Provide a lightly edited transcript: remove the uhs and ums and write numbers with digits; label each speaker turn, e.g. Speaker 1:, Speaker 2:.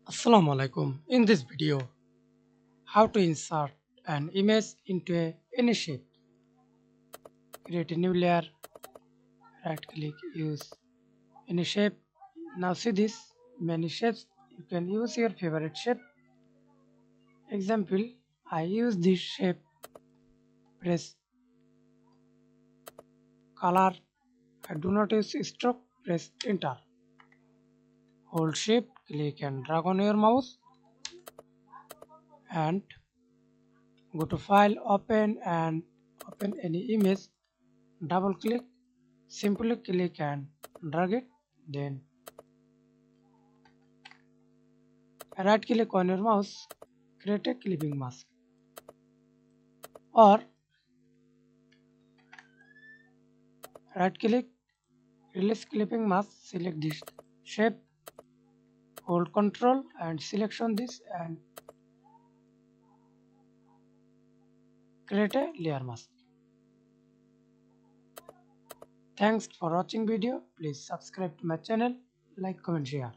Speaker 1: Assalamu alaikum. In this video, how to insert an image into any shape. Create a new layer, right click, use any shape. Now see this many shapes. You can use your favorite shape. Example, I use this shape, press color. I do not use stroke, press enter. Hold shift, click and drag on your mouse and go to file, open and open any image. Double click, simply click and drag it, then right click on your mouse, create a clipping mask, or right click, release clipping mask, select this shape, hold control and selection this and create a layer mask. Thanks for watching video. Please subscribe to my channel, like, comment, share.